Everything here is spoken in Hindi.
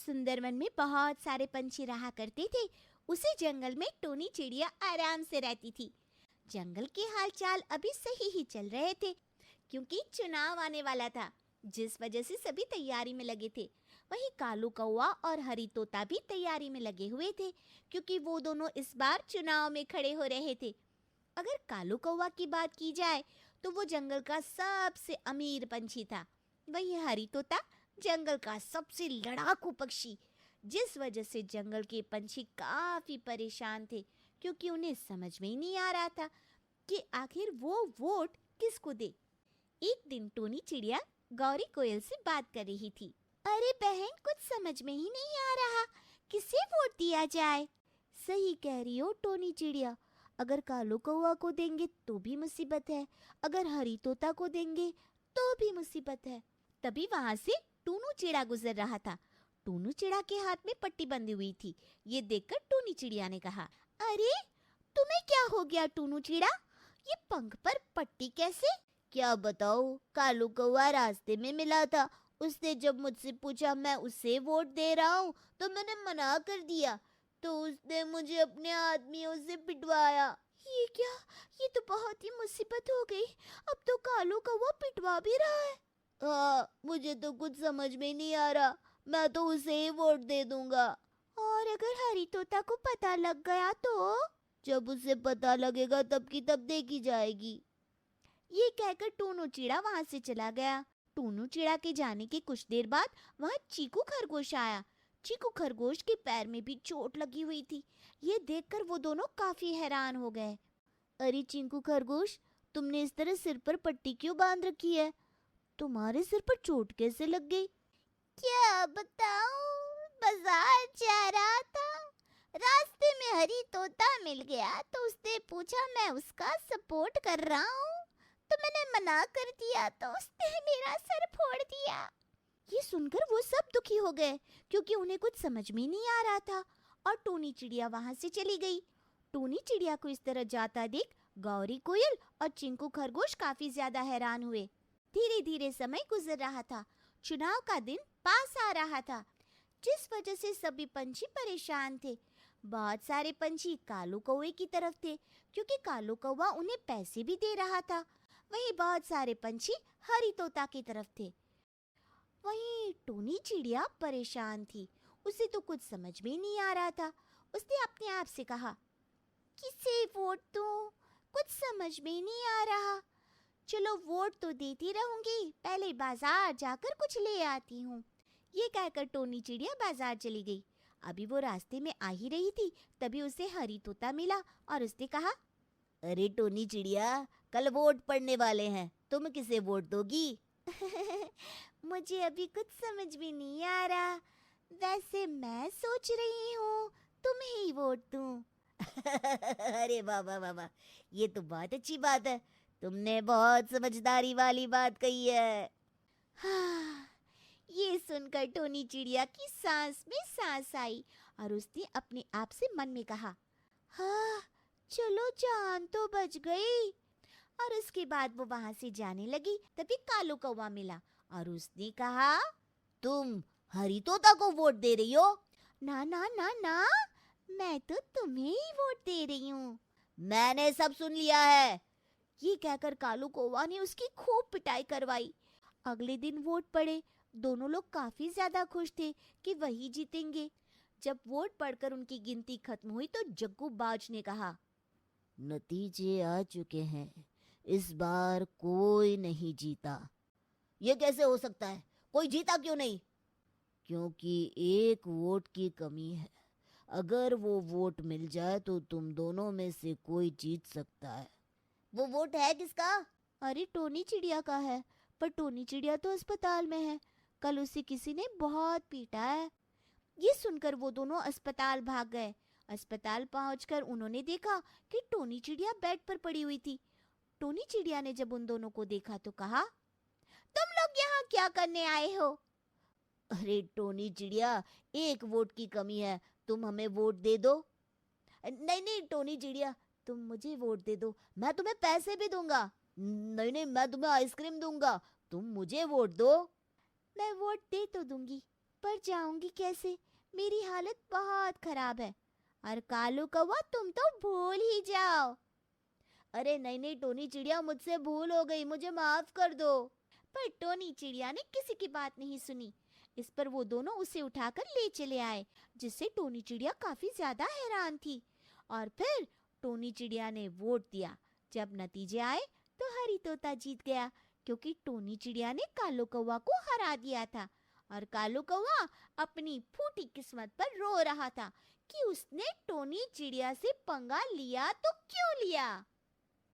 सुंदर वन में बहुत सारे पंछी रहा करते थे, उसी जंगल में टोनी चिड़िया आराम से रहती थी। जंगल के हालचाल अभी सही ही चल रहे थे, क्योंकि चुनाव आने वाला था, जिस वजह से सभी तैयारी में लगे थे। वहीं कालू कौवा और हरी तोता भी तैयारी में लगे हुए थे, क्योंकि वो दोनों इस बार चुनाव में खड़े हो रहे थे। अगर कालू कौवा की बात की जाए तो वो जंगल का सबसे अमीर पंछी था। वहीं हरी तोता जंगल का सबसे लड़ाकू पक्षी, जिस वजह से जंगल के पंछी काफी परेशान थे, क्योंकि उन्हें समझ में ही नहीं आ रहा था कि आखिर वो वोट किसको दे। एक दिन टोनी चिड़िया गौरी कोयल से बात कर रही थी। अरे बहन, कुछ समझ में ही नहीं आ रहा, किसे वोट दिया जाए। सही कह रही हो टोनी चिड़िया, अगर कालू कौवा को देंगे तो भी मुसीबत है, अगर हरी तोता को देंगे तो भी मुसीबत है। तभी वहां से टूनू चिड़ा गुजर रहा था। टूनू चिड़ा के हाथ में पट्टी बंधी हुई थी। ये देखकर टोनी चिड़िया ने कहा, अरे तुम्हें क्या हो गया टूनू चिड़ा, ये पंख पर पट्टी कैसे? क्या बताओ, कालू कौवा रास्ते में मिला था। उसने जब मुझसे पूछा मैं उसे वोट दे रहा हूँ तो मैंने मना कर दिया, तो उसने मुझे अपने आदमियों से पिटवाया। ये क्या, ये तो बहुत ही मुसीबत हो गई। अब तो कालू कौवा पिटवा भी रहा है। हाँ, मुझे तो कुछ समझ में नहीं आ रहा, मैं तो उसे ही वोट दे दूंगा। और अगर हरी तोता को पता लग गया तो? जब उसे पता लगेगा तब की तब देखी जाएगी। ये कहकर टूनू चिड़ा वहां से चला गया। टूनू चिड़ा के जाने के कुछ देर बाद वहां चीकू खरगोश आया। चीकू खरगोश के पैर में भी चोट लगी हुई थी। ये देखकर वो दोनों काफी हैरान हो गए। अरे चीकू खरगोश, तुमने इस तरह सिर पर पट्टी क्यों बांध रखी है? तुम्हारे सिर पर चोट कैसे लग गई? क्या बताऊं, बाजार जा रहा था, रास्ते में हरी तोता मिल गया तो उसने पूछा मैं उसका सपोर्ट कर रहा हूँ, तो मैंने मना कर दिया तो उसने मेरा सर फोड़ दिया। ये सुनकर वो सब दुखी हो गए, क्योंकि उन्हें कुछ समझ में नहीं आ रहा था, और टोनी चिड़िया वहां से चली गई। टोनी चिड़िया को इस तरह जाता देख गौरी कोयल और चिंकू खरगोश काफी ज्यादा हैरान हुए। धीरे धीरे समय गुजर रहा था। चुनाव का दिन पास आ रहा था, जिस वजह से सभी पंछी परेशान थे। बहुत सारे पंछी कालू कौवे की तरफ थे, क्योंकि कालू कौवा उन्हें पैसे भी दे रहा था। वहीं बहुत सारे पंछी हरी तोता की तरफ थे। वहीं टोनी चिड़िया परेशान थी, उसे तो कुछ समझ में नहीं आ रहा था। उसने अपने आप से कहा, किसे वोट दूं, कुछ समझ में नहीं आ रहा। चलो वोट तो देती रहूंगी, पहले बाजार जाकर कुछ ले आती हूँ। ये कहकर टोनी चिड़िया बाजार चली गई। अभी वो रास्ते में आ ही रही थी, तभी उसे हरी तोता मिला और उसने कहा, अरे टोनी चिड़िया, कल वोट पड़ने वाले हैं, तुम किसे वोट दोगी? मुझे अभी कुछ समझ में नहीं आ रहा, वैसे मैं सोच रही हूँ तुम्हें ही वोट दूं। अरे वाह वाह वाह वाह, ये तो बहुत अच्छी बात है, तुमने बहुत समझदारी वाली बात कही है। हाँ, ये सुनकर टोनी चिड़िया की सांस में सांस आई और उसने अपने आप से मन में कहा, हाँ चलो जान तो बच गई। और उसके बाद वो वहां से जाने लगी। तभी कालू कौवा मिला और उसने कहा, तुम हरी तोता को वोट दे रही हो? ना ना ना ना, मैं तो तुम्हें ही वोट दे रही हूँ। मैंने सब सुन लिया है। ये कहकर कालू कौवा ने उसकी खूब पिटाई करवाई। अगले दिन वोट पड़े। दोनों लोग काफी ज्यादा खुश थे कि वही जीतेंगे। जब वोट पड़कर उनकी गिनती खत्म हुई तो जग्गू बाज ने कहा, नतीजे आ चुके हैं, इस बार कोई नहीं जीता। ये कैसे हो सकता है, कोई जीता क्यों नहीं? क्योंकि एक वोट की कमी है, अगर वो वोट मिल जाए तो तुम दोनों में से कोई जीत सकता है। वो वोट है किसका? अरे टोनी चिड़िया का है, पर टोनी चिड़िया तो अस्पताल में है, कल उसे किसी ने बहुत पीटा है। ये सुनकर वो दोनों अस्पताल भाग गए। अस्पताल पहुंचकर उन्होंने देखा कि टोनी चिड़िया बेड पर पड़ी हुई थी। टोनी चिड़िया ने जब उन दोनों को देखा तो कहा, तुम लोग यहाँ क्या करने आए हो? अरे टोनी चिड़िया, एक वोट की कमी है, तुम हमें वोट दे दो। नहीं नहीं टोनी चिड़िया, तुम मुझे वोट दे दो, मैं तुम्हें पैसे भी दूंगा। नहीं नहीं, मैं तुम्हें आइसक्रीम दूंगा, तुम मुझे वोट दो। मैं वोट दे तो दूंगी, पर जाऊंगी कैसे? मेरी हालत बहुत खराब है। और कालू कौवा तुम तो भूल ही जाओ। अरे नहीं नहीं टोनी चिड़िया, मुझसे भूल हो गई, मुझे माफ कर दो। पर टोनी चिड़िया ने किसी की बात नहीं सुनी। इस पर वो दोनों उसे उठाकर ले चले आए, जिससे टोनी चिड़िया काफी ज्यादा हैरान थी। और फिर टोनी चिड़िया ने वोट दिया। जब नतीजे आए तो हरी तोता जीत गया, क्योंकि टोनी चिड़िया ने कालू कौवा को हरा दिया था। और कालू कौवा अपनी फूटी किस्मत पर रो रहा था कि उसने टोनी चिड़िया से पंगा लिया तो क्यों लिया।